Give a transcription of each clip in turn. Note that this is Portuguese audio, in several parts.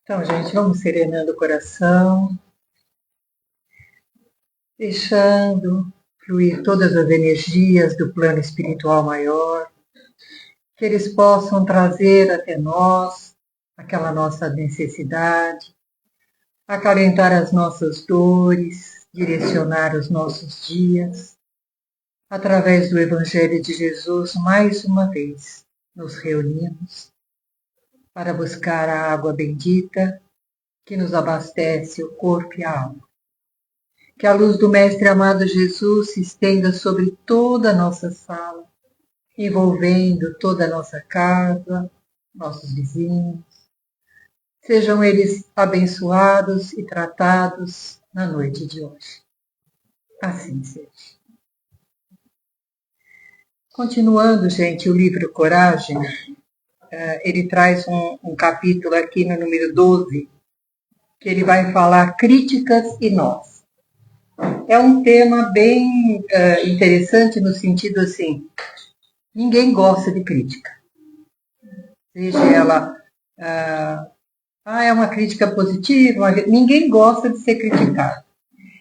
Então, gente, vamos serenando o coração, deixando fluir todas as energias do plano espiritual maior, que eles possam trazer até nós aquela nossa necessidade, acalentar as nossas dores, direcionar os nossos dias. Através do Evangelho de Jesus, mais uma vez, nos reunimos para buscar a água bendita que nos abastece o corpo e a alma. Que a luz do Mestre amado Jesus se estenda sobre toda a nossa sala, envolvendo toda a nossa casa, nossos vizinhos. Sejam eles abençoados e tratados na noite de hoje. Assim seja. Continuando, gente, o livro Coragem, ele traz um capítulo aqui no número 12, que ele vai falar críticas e nós. É um tema bem interessante no sentido assim, ninguém gosta de crítica. Seja ela é uma crítica positiva, ninguém gosta de ser criticado.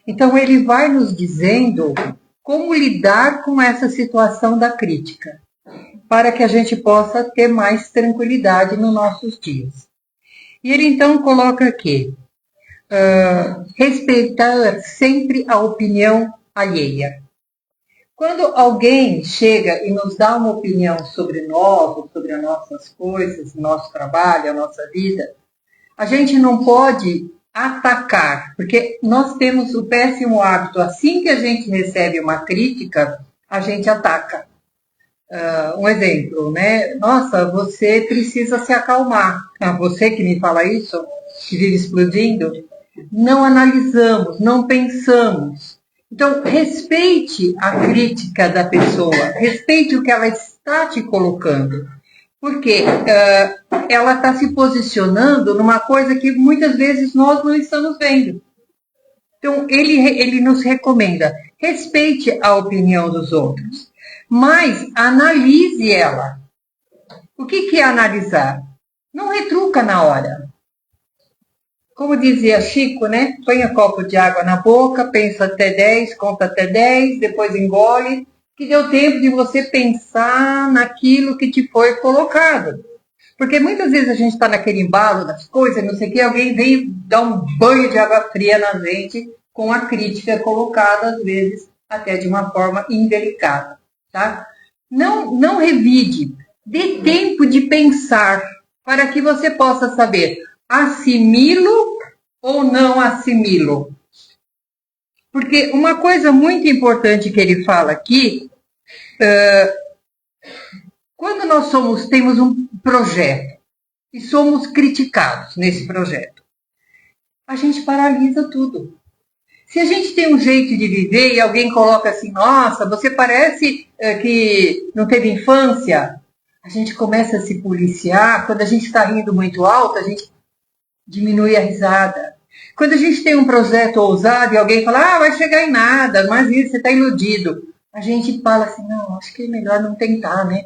Então ele vai nos dizendo como lidar com essa situação da crítica, para que a gente possa ter mais tranquilidade nos nossos dias. E ele então coloca aqui, respeitar sempre a opinião alheia. Quando alguém chega e nos dá uma opinião sobre nós, sobre as nossas coisas, nosso trabalho, a nossa vida, a gente não pode atacar, porque nós temos o péssimo hábito, assim que a gente recebe uma crítica, a gente ataca. Um exemplo, né? Nossa, você precisa se acalmar. Você que me fala isso, que vive explodindo, não analisamos, não pensamos. Então, respeite a crítica da pessoa, respeite o que ela está te colocando, porque ela está se posicionando numa coisa que muitas vezes nós não estamos vendo. Então, ele nos recomenda, respeite a opinião dos outros, mas analise ela. O que é analisar? Não retruca na hora. Como dizia Chico, né? Põe um copo de água na boca, pensa até 10, conta até 10, depois engole, que deu tempo de você pensar naquilo que te foi colocado. Porque muitas vezes a gente está naquele embalo das coisas, não sei o que, alguém vem dar um banho de água fria na gente com a crítica colocada, às vezes, até de uma forma indelicada. Tá? Não revide, dê tempo de pensar para que você possa saber, assimilo ou não assimilo? Porque uma coisa muito importante que ele fala aqui, quando nós temos um projeto e somos criticados nesse projeto, a gente paralisa tudo. Se a gente tem um jeito de viver e alguém coloca assim, nossa, você parece que não teve infância, a gente começa a se policiar. Quando a gente está rindo muito alto, a gente diminui a risada. Quando a gente tem um projeto ousado e alguém fala, vai chegar em nada, mas isso, você está iludido. A gente fala assim, não, acho que é melhor não tentar, né?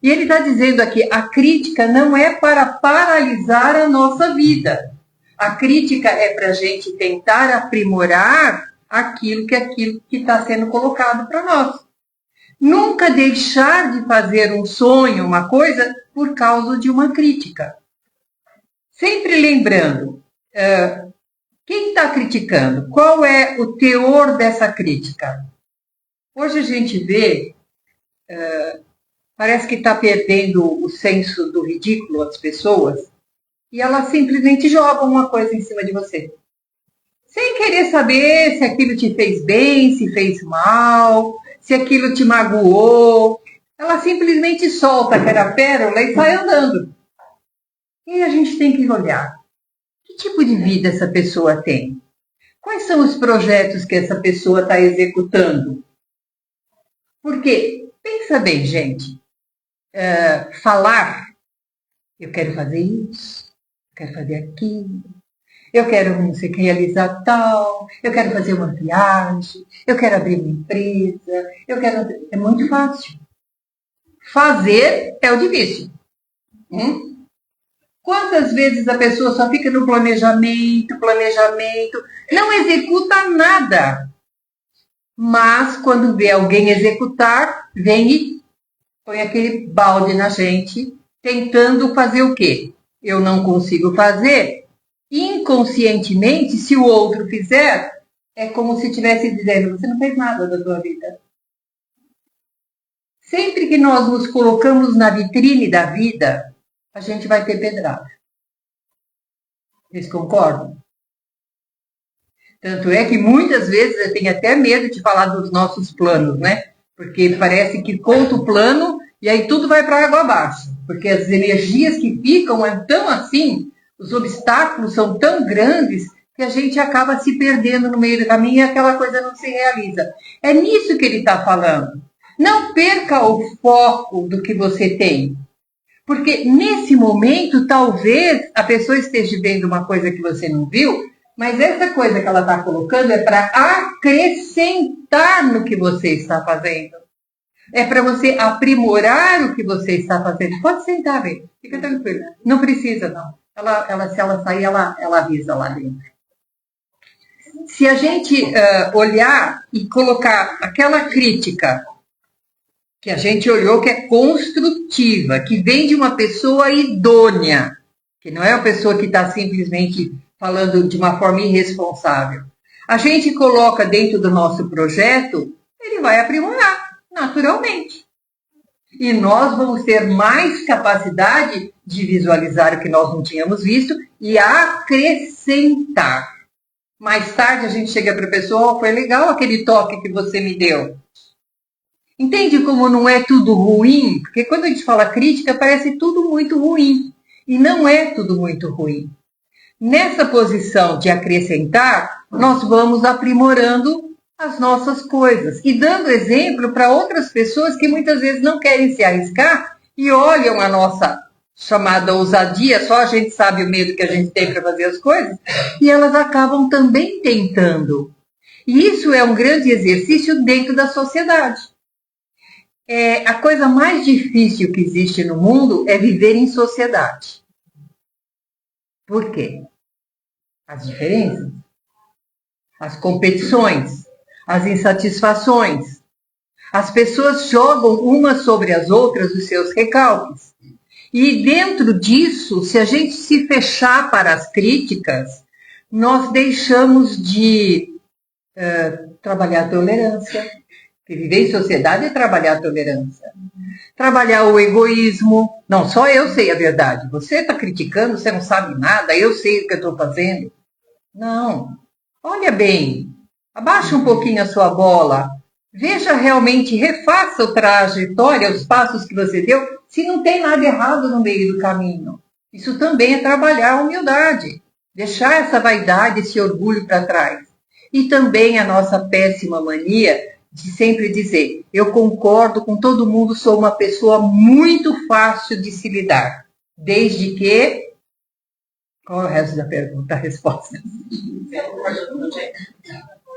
E ele está dizendo aqui, a crítica não é para paralisar a nossa vida. A crítica é para a gente tentar aprimorar aquilo que está sendo colocado para nós. Nunca deixar de fazer um sonho, uma coisa, por causa de uma crítica. Sempre lembrando, quem está criticando? Qual é o teor dessa crítica? Hoje a gente vê, parece que está perdendo o senso do ridículo as pessoas, e elas simplesmente jogam uma coisa em cima de você. Sem querer saber se aquilo te fez bem, se fez mal, se aquilo te magoou. Ela simplesmente solta aquela pérola e sai andando. E a gente tem que olhar. Que tipo de vida essa pessoa tem? Quais são os projetos que essa pessoa está executando? Porque, pensa bem, gente, falar, eu quero fazer isso, eu quero fazer aquilo, eu quero, não sei, realizar tal, eu quero fazer uma viagem, eu quero abrir uma empresa, eu quero... É muito fácil. Fazer é o difícil. Quantas vezes a pessoa só fica no planejamento, não executa nada. Mas quando vê alguém executar, vem e põe aquele balde na gente, tentando fazer o quê? Eu não consigo fazer. Inconscientemente, se o outro fizer, é como se estivesse dizendo, você não fez nada da sua vida. Sempre que nós nos colocamos na vitrine da vida, a gente vai ter pedrada. Vocês concordam? Tanto é que muitas vezes eu tenho até medo de falar dos nossos planos, né? Porque parece que conta o plano e aí tudo vai para água abaixo. Porque as energias que ficam é tão assim, os obstáculos são tão grandes que a gente acaba se perdendo no meio do caminho e aquela coisa não se realiza. É nisso que ele está falando. Não perca o foco do que você tem. Porque nesse momento, talvez a pessoa esteja vendo uma coisa que você não viu, mas essa coisa que ela está colocando é para acrescentar no que você está fazendo. É para você aprimorar o que você está fazendo. Pode sentar, bem. Fica tranquila. Não precisa, não. Se ela sair, ela avisa lá dentro. Se a gente olhar e colocar aquela crítica que a gente olhou que é construtiva, que vem de uma pessoa idônea, que não é uma pessoa que está simplesmente falando de uma forma irresponsável. A gente coloca dentro do nosso projeto, ele vai aprimorar, naturalmente. E nós vamos ter mais capacidade de visualizar o que nós não tínhamos visto e acrescentar. Mais tarde a gente chega para a pessoa, oh, foi legal aquele toque que você me deu. Entende como não é tudo ruim? Porque quando a gente fala crítica, parece tudo muito ruim. E não é tudo muito ruim. Nessa posição de acrescentar, nós vamos aprimorando as nossas coisas. E dando exemplo para outras pessoas que muitas vezes não querem se arriscar e olham a nossa chamada ousadia, só a gente sabe o medo que a gente tem para fazer as coisas, e elas acabam também tentando. E isso é um grande exercício dentro da sociedade. A coisa mais difícil que existe no mundo é viver em sociedade. Por quê? As diferenças, as competições, as insatisfações. As pessoas jogam umas sobre as outras os seus recalques. E dentro disso, se a gente se fechar para as críticas, nós deixamos de trabalhar a tolerância. Porque viver em sociedade é trabalhar a tolerância. Trabalhar o egoísmo. Não, só eu sei a verdade. Você está criticando, você não sabe nada, eu sei o que eu estou fazendo. Não. Olha bem. Abaixa um pouquinho a sua bola. Veja realmente, refaça a trajetória, os passos que você deu, se não tem nada errado no meio do caminho. Isso também é trabalhar a humildade. Deixar essa vaidade, esse orgulho para trás. E também a nossa péssima mania de sempre dizer, eu concordo com todo mundo, sou uma pessoa muito fácil de se lidar. Desde que... Qual é o resto da pergunta, a resposta?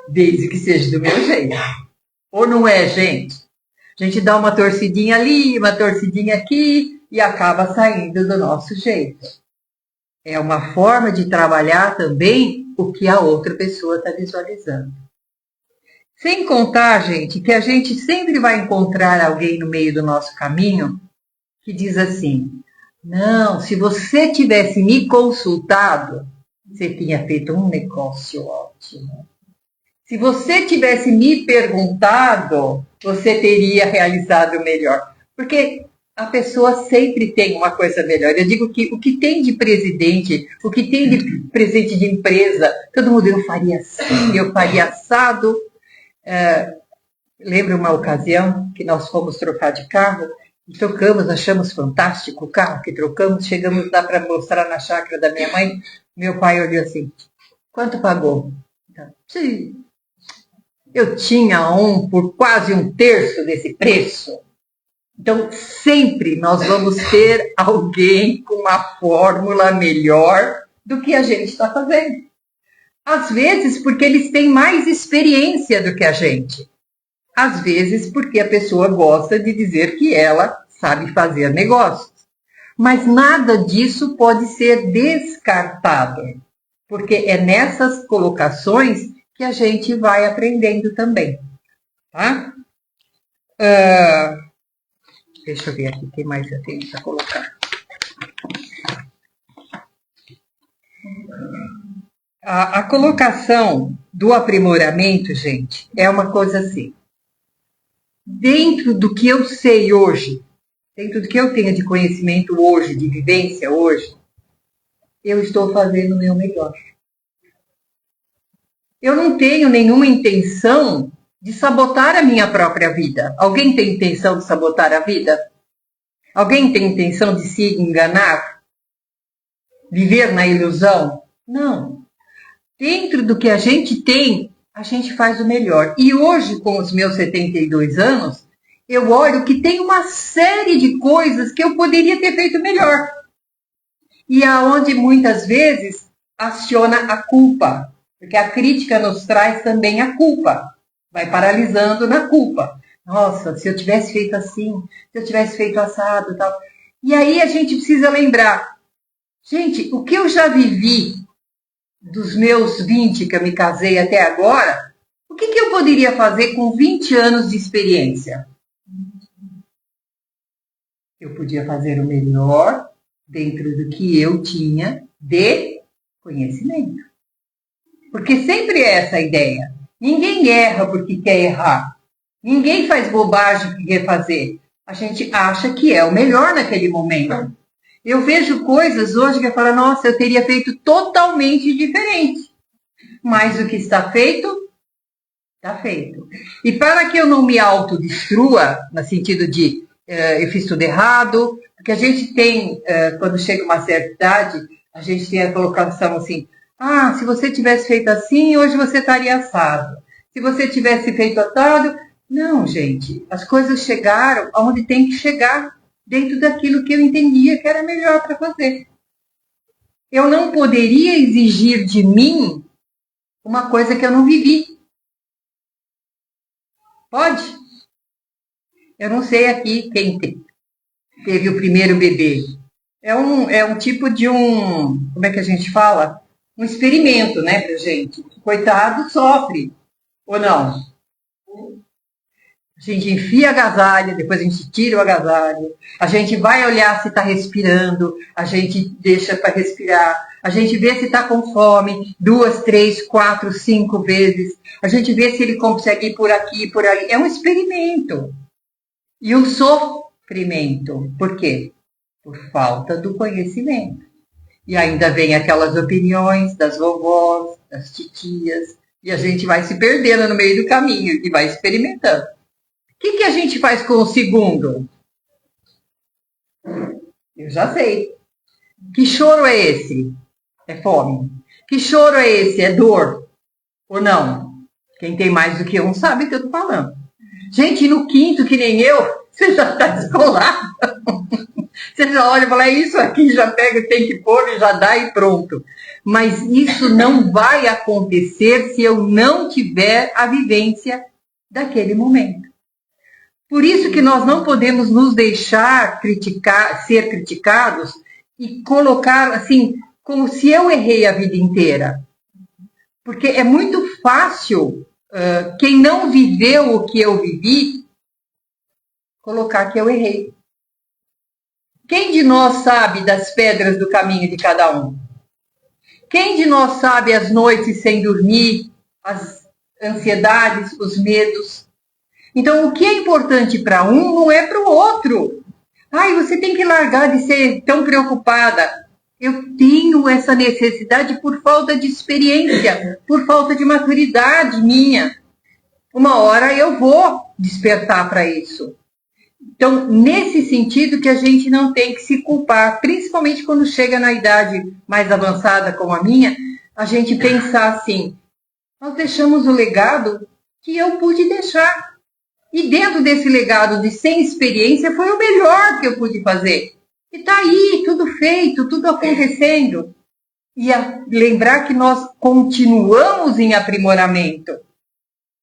Desde que seja do meu jeito. Ou não é, gente? A gente dá uma torcidinha ali, uma torcidinha aqui e acaba saindo do nosso jeito. É uma forma de trabalhar também o que a outra pessoa está visualizando. Sem contar, gente, que a gente sempre vai encontrar alguém no meio do nosso caminho que diz assim, não, se você tivesse me consultado, você tinha feito um negócio ótimo. Se você tivesse me perguntado, você teria realizado melhor. Porque a pessoa sempre tem uma coisa melhor. Eu digo que o que tem de presidente, o que tem de presidente de empresa, todo mundo, eu faria assim, eu faria assado. Lembro uma ocasião que nós fomos trocar de carro e trocamos, achamos fantástico o carro que trocamos, chegamos lá para mostrar na chácara da minha mãe, meu pai olhou assim, quanto pagou? Sim, eu tinha um por quase 1/3 desse preço. Então, sempre nós vamos ter alguém com uma fórmula melhor do que a gente está fazendo. Às vezes porque eles têm mais experiência do que a gente. Às vezes porque a pessoa gosta de dizer que ela sabe fazer negócios. Mas nada disso pode ser descartado, porque é nessas colocações que a gente vai aprendendo também. Tá? Deixa eu ver aqui, tem mais eu tenho para colocar. A colocação do aprimoramento, gente, é uma coisa assim. Dentro do que eu sei hoje, dentro do que eu tenho de conhecimento hoje, de vivência hoje, eu estou fazendo o meu melhor. Eu não tenho nenhuma intenção de sabotar a minha própria vida. Alguém tem intenção de sabotar a vida? Alguém tem intenção de se enganar? Viver na ilusão? Não. Dentro do que a gente tem, a gente faz o melhor. E hoje, com os meus 72 anos, eu olho que tem uma série de coisas que eu poderia ter feito melhor. E aonde muitas vezes aciona a culpa. Porque a crítica nos traz também a culpa. Vai paralisando na culpa. Nossa, se eu tivesse feito assim, se eu tivesse feito assado e tal. E aí a gente precisa lembrar. Gente, o que eu já vivi dos meus 20 que eu me casei até agora, o que eu poderia fazer com 20 anos de experiência? Eu podia fazer o melhor dentro do que eu tinha de conhecimento. Porque sempre é essa a ideia. Ninguém erra porque quer errar. Ninguém faz bobagem porque quer fazer. A gente acha que é o melhor naquele momento. Eu vejo coisas hoje que eu falo, nossa, eu teria feito totalmente diferente. Mas o que está feito, está feito. E para que eu não me autodestrua, no sentido de eu fiz tudo errado, porque a gente tem, quando chega uma certa idade, a gente tem a colocação assim, se você tivesse feito assim, hoje você estaria assado. Se você tivesse feito assado... Não, gente, as coisas chegaram aonde tem que chegar, dentro daquilo que eu entendia que era melhor para fazer. Eu não poderia exigir de mim uma coisa que eu não vivi. Pode? Eu não sei aqui quem teve o primeiro bebê. É um tipo de como é que a gente fala? Um experimento, né, pra gente. Coitado, sofre. Ou não? A gente enfia a agasalho, depois a gente tira o agasalho, a gente vai olhar se está respirando, a gente deixa para respirar, a gente vê se está com fome 2, 3, 4, 5 vezes, a gente vê se ele consegue ir por aqui, por ali. É um experimento. E um sofrimento. Por quê? Por falta do conhecimento. E ainda vem aquelas opiniões das vovós, das titias, e a gente vai se perdendo no meio do caminho e vai experimentando. O que a gente faz com o segundo? Eu já sei. Que choro é esse? É fome. Que choro é esse? É dor? Ou não? Quem tem mais do que um sabe o que eu estou falando. Gente, no quinto, que nem eu, você já está descolado. Você já olha e fala, isso aqui, já pega, tem que pôr e já dá e pronto. Mas isso não vai acontecer se eu não tiver a vivência daquele momento. Por isso que nós não podemos nos deixar ser criticados e colocar assim, como se eu errei a vida inteira. Porque é muito fácil, quem não viveu o que eu vivi, colocar que eu errei. Quem de nós sabe das pedras do caminho de cada um? Quem de nós sabe as noites sem dormir, as ansiedades, os medos? Então, o que é importante para um não é para o outro. Você tem que largar de ser tão preocupada. Eu tenho essa necessidade por falta de experiência, por falta de maturidade minha. Uma hora eu vou despertar para isso. Então, nesse sentido que a gente não tem que se culpar, principalmente quando chega na idade mais avançada como a minha, a gente pensar assim, nós deixamos o legado que eu pude deixar. E dentro desse legado de sem experiência, foi o melhor que eu pude fazer. E está aí, tudo feito, tudo acontecendo. E lembrar que nós continuamos em aprimoramento.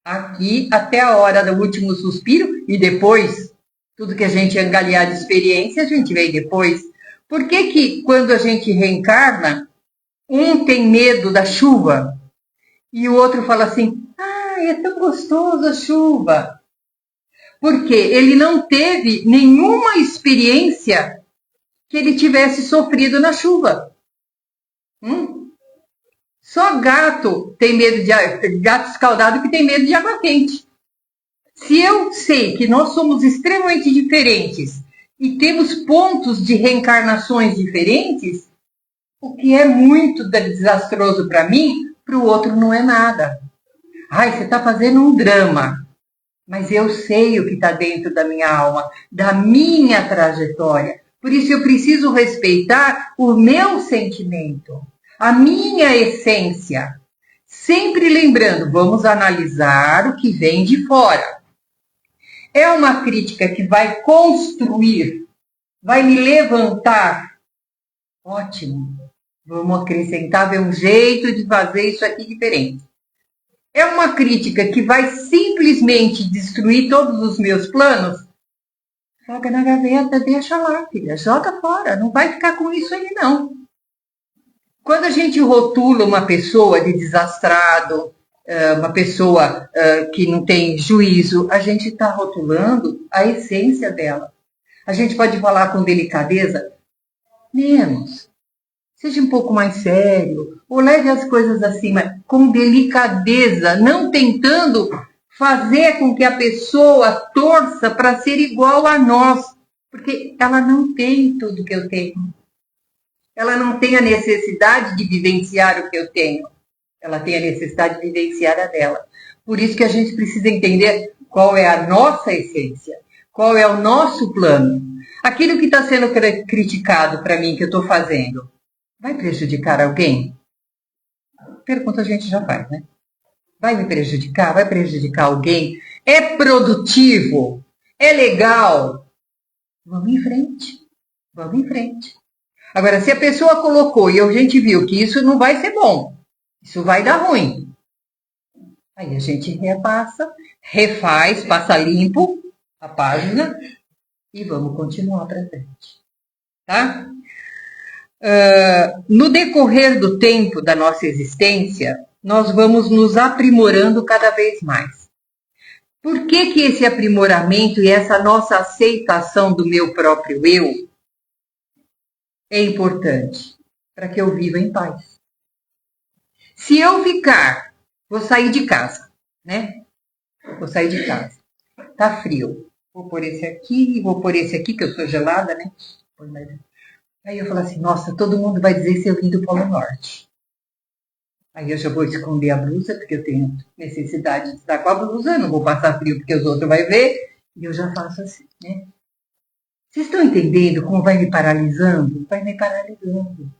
Aqui até a hora do último suspiro e depois Tudo que a gente angariar de experiência, a gente vem depois. Por que que quando a gente reencarna, um tem medo da chuva e o outro fala assim, ah, é tão gostoso a chuva? Porque ele não teve nenhuma experiência que ele tivesse sofrido na chuva. Só gato tem medo de gato escaldado que tem medo de água quente. Se eu sei que nós somos extremamente diferentes e temos pontos de reencarnações diferentes, o que é muito desastroso para mim, para o outro não é nada. Ai, você está fazendo um drama. Mas eu sei o que está dentro da minha alma, da minha trajetória. Por isso eu preciso respeitar o meu sentimento, a minha essência. Sempre lembrando, vamos analisar o que vem de fora. É uma crítica que vai construir, vai me levantar. Ótimo. Vamos acrescentar, ver um jeito de fazer isso aqui diferente. É uma crítica que vai simplesmente destruir todos os meus planos? Joga na gaveta, deixa lá, filha. Joga fora, não vai ficar com isso aí, não. Quando a gente rotula uma pessoa de desastrado, uma pessoa que não tem juízo, a gente está rotulando a essência dela. A gente pode falar com delicadeza, menos. Seja um pouco mais sério, ou leve as coisas assim, mas com delicadeza, não tentando fazer com que a pessoa torça para ser igual a nós, porque ela não tem tudo que eu tenho. Ela não tem a necessidade de vivenciar o que eu tenho. Ela tem a necessidade de vivenciar a dela. Por isso que a gente precisa entender qual é a nossa essência, qual é o nosso plano. Aquilo que está sendo criticado para mim, que eu estou fazendo, vai prejudicar alguém? Pergunta a gente já faz, né? Vai me prejudicar? Vai prejudicar alguém? É produtivo? É legal? Vamos em frente. Vamos em frente. Agora, se a pessoa colocou e a gente viu que isso não vai ser bom, isso vai dar ruim, aí a gente repassa, refaz, passa limpo a página e vamos continuar para frente. Tá? No decorrer do tempo da nossa existência, nós vamos nos aprimorando cada vez mais. Por que que esse aprimoramento e essa nossa aceitação do meu próprio eu é importante? Para que eu viva em paz. Se eu ficar, vou sair de casa, né? Vou sair de casa. Tá frio. Vou pôr esse aqui, que eu sou gelada, né? Aí eu falo assim, nossa, todo mundo vai dizer se eu vim do Polo Norte. Aí eu já vou esconder a blusa, porque eu tenho necessidade de estar com a blusa, não vou passar frio porque os outros vão ver, e eu já faço assim, né? Vocês estão entendendo como vai me paralisando? Vai me paralisando.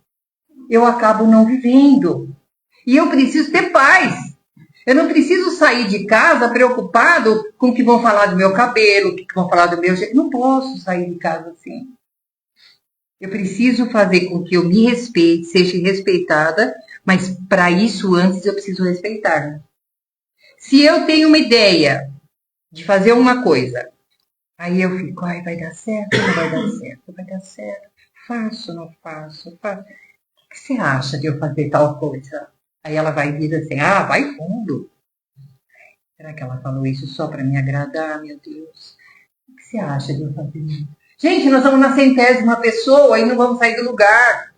Eu acabo não vivendo. E eu preciso ter paz. Eu não preciso sair de casa preocupado com o que vão falar do meu cabelo, o que vão falar do meu jeito. Não posso sair de casa assim. Eu preciso fazer com que eu me respeite, seja respeitada, mas para isso antes eu preciso respeitar. Se eu tenho uma ideia de fazer uma coisa, aí eu fico, ai, vai dar certo, não vai dar certo, vai dar certo, faço, não faço, faço. O que você acha de eu fazer tal coisa? Aí ela vai vir assim, ah, vai fundo. Será que ela falou isso só para me agradar, meu Deus? O que você acha de eu fazer isso? Gente, nós vamos na 100ª pessoa e não vamos sair do lugar.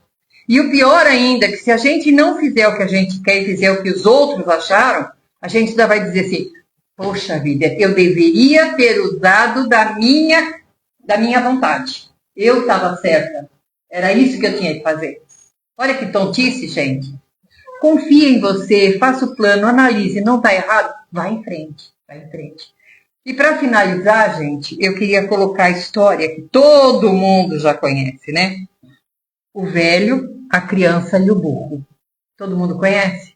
E o pior ainda é que se a gente não fizer o que a gente quer e fizer o que os outros acharam, a gente ainda vai dizer assim, poxa vida, eu deveria ter usado da minha vontade. Eu estava certa. Era isso que eu tinha que fazer. Olha que tontice, gente. Confia em você, faça o plano, analise, não está errado? Vai em frente, vai em frente. E para finalizar, gente, eu queria colocar a história que todo mundo já conhece, né? O velho, a criança e o burro. Todo mundo conhece?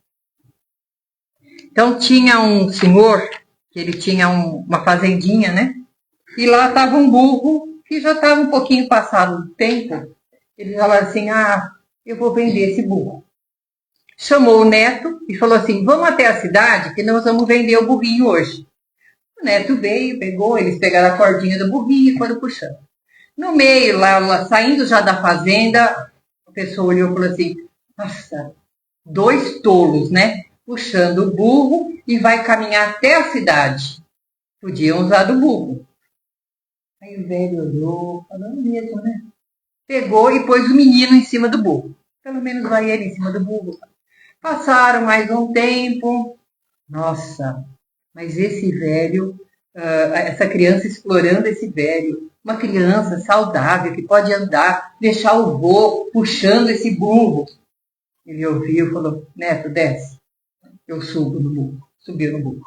Então tinha um senhor, que ele tinha uma fazendinha, né? E lá estava um burro que já estava um pouquinho passado do tempo. Ele falou assim, ah, eu vou vender esse burro. Chamou o neto e falou assim, vamos até a cidade que nós vamos vender o burrinho hoje. O neto veio, pegou, eles pegaram a cordinha do burrinho e foram puxando. No meio, lá saindo já da fazenda, a pessoa olhou e falou assim, nossa, dois tolos, né? Puxando o burro e vai caminhar até a cidade. Podiam usar do burro. Aí o velho olhou, falando mesmo, né? Pegou e pôs o menino em cima do burro. Pelo menos vai ele em cima do burro. Passaram mais um tempo. Nossa, mas esse velho, essa criança explorando esse velho, uma criança saudável que pode andar, deixar o vô puxando esse burro. Ele ouviu e falou, neto, desce. Eu subo no burro. Subiu no burro.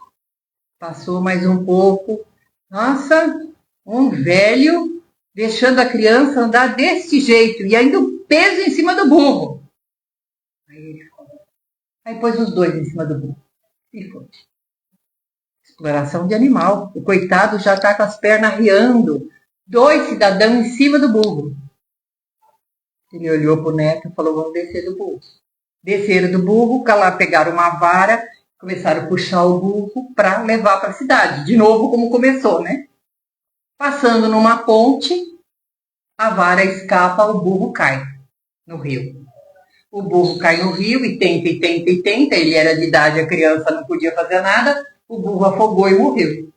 Passou mais um pouco. Nossa, um velho deixando a criança andar desse jeito e ainda o peso em cima do burro. Aí ele falou. Aí pôs os dois em cima do burro. E foi. Exploração de animal. O coitado já está com as pernas riando. Dois cidadãos em cima do burro. Ele olhou para o neto e falou, vamos descer do burro. Desceram do burro, lá pegaram uma vara, começaram a puxar o burro para levar para a cidade. De novo, como começou, né? Passando numa ponte, a vara escapa, o burro cai no rio. O burro cai no rio e tenta, e tenta, e tenta. Ele era de idade, a criança não podia fazer nada. O burro afogou e morreu.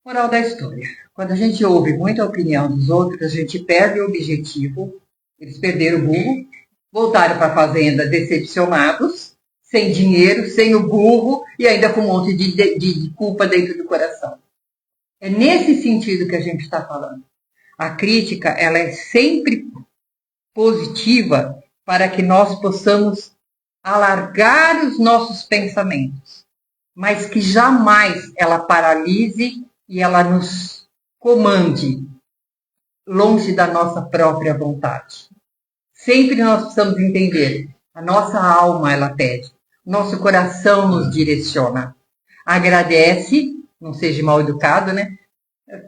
Moral da história. Quando a gente ouve muita opinião dos outros, a gente perde o objetivo. Eles perderam o burro, voltaram para a fazenda decepcionados, sem dinheiro, sem o burro e ainda com um monte de culpa dentro do coração. É nesse sentido que a gente está falando. A crítica, ela é sempre positiva para que nós possamos alargar os nossos pensamentos, mas que jamais ela paralise e ela nos comande longe da nossa própria vontade. Sempre nós precisamos entender, a nossa alma ela pede, nosso coração nos direciona. Agradece, não seja mal educado, né?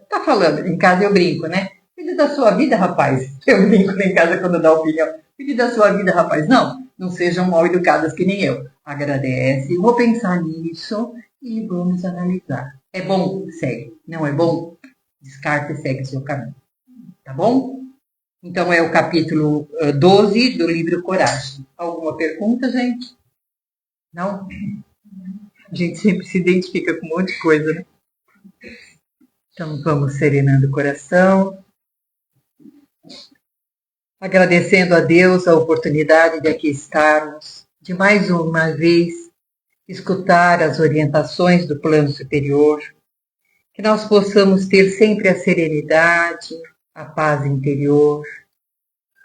Tá falando, em casa eu brinco, né? Cuide da sua vida, rapaz. Eu brinco em casa quando dá opinião. Cuide da sua vida, rapaz. Não sejam mal educadas que nem eu. Agradece, vou pensar nisso e vamos analisar. É bom? Segue. Não é bom? Descarta e segue o seu caminho. Tá bom? Então é o capítulo 12 do livro Coragem. Alguma pergunta, gente? Não? A gente sempre se identifica com um monte de coisa, né? Então vamos serenando o coração. Agradecendo a Deus a oportunidade de aqui estarmos, de mais uma vez escutar as orientações do plano superior, que nós possamos ter sempre a serenidade, a paz interior,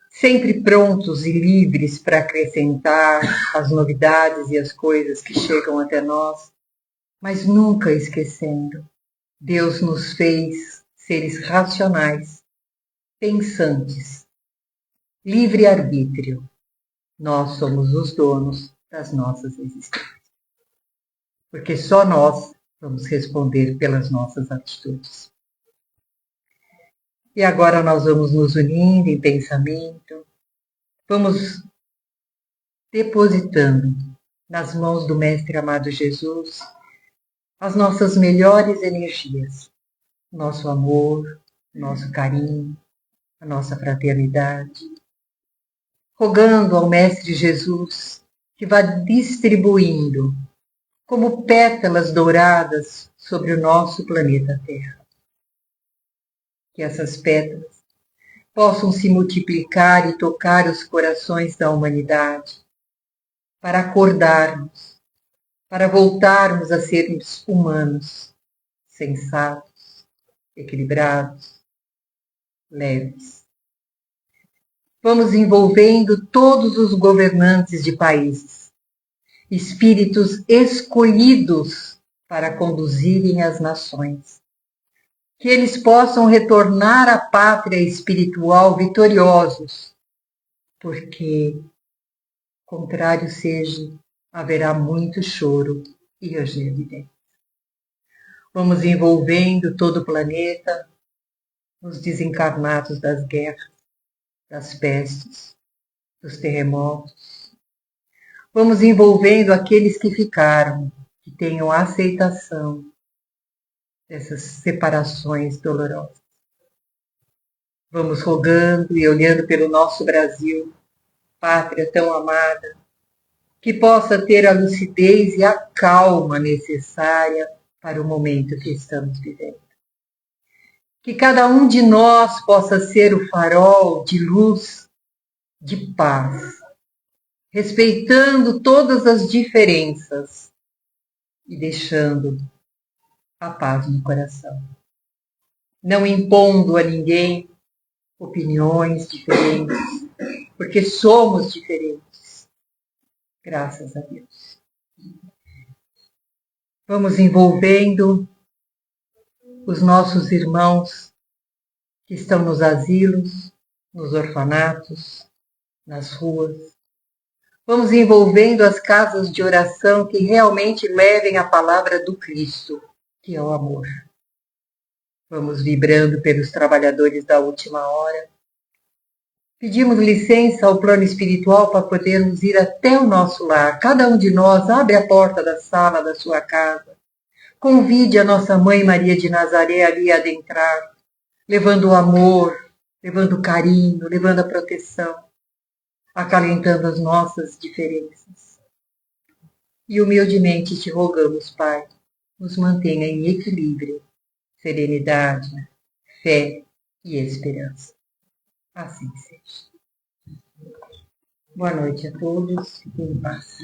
sempre prontos e livres para acrescentar as novidades e as coisas que chegam até nós, mas nunca esquecendo, Deus nos fez seres racionais, pensantes, livre-arbítrio. Nós somos os donos das nossas existências. Porque só nós vamos responder pelas nossas atitudes. E agora nós vamos nos unindo em pensamento, vamos depositando nas mãos do Mestre amado Jesus as nossas melhores energias, nosso amor, nosso carinho, a nossa fraternidade, rogando ao Mestre Jesus que vá distribuindo como pétalas douradas sobre o nosso planeta Terra. Que essas pétalas possam se multiplicar e tocar os corações da humanidade, para acordarmos, para voltarmos a sermos humanos, sensatos, equilibrados, leves. Vamos envolvendo todos os governantes de países, espíritos escolhidos para conduzirem as nações. Que eles possam retornar à pátria espiritual vitoriosos, porque, contrário seja, haverá muito choro e ranger de dentes. Vamos envolvendo todo o planeta nos desencarnados das guerras, das pestes, dos terremotos. Vamos envolvendo aqueles que ficaram, que tenham aceitação dessas separações dolorosas. Vamos rogando e olhando pelo nosso Brasil, pátria tão amada, que possa ter a lucidez e a calma necessária para o momento que estamos vivendo. Que cada um de nós possa ser o farol de luz, de paz, respeitando todas as diferenças e deixando a paz no coração. Não impondo a ninguém opiniões diferentes, porque somos diferentes, graças a Deus. Vamos envolvendo os nossos irmãos que estão nos asilos, nos orfanatos, nas ruas. Vamos envolvendo as casas de oração que realmente levem a palavra do Cristo, que é o amor. Vamos vibrando pelos trabalhadores da última hora. Pedimos licença ao plano espiritual para podermos ir até o nosso lar. Cada um de nós abre a porta da sala da sua casa. Convide a nossa Mãe Maria de Nazaré ali a adentrar, levando o amor, levando o carinho, levando a proteção, acalentando as nossas diferenças. E humildemente te rogamos, Pai, nos mantenha em equilíbrio, serenidade, fé e esperança. Assim seja. Boa noite a todos. Fiquem em paz.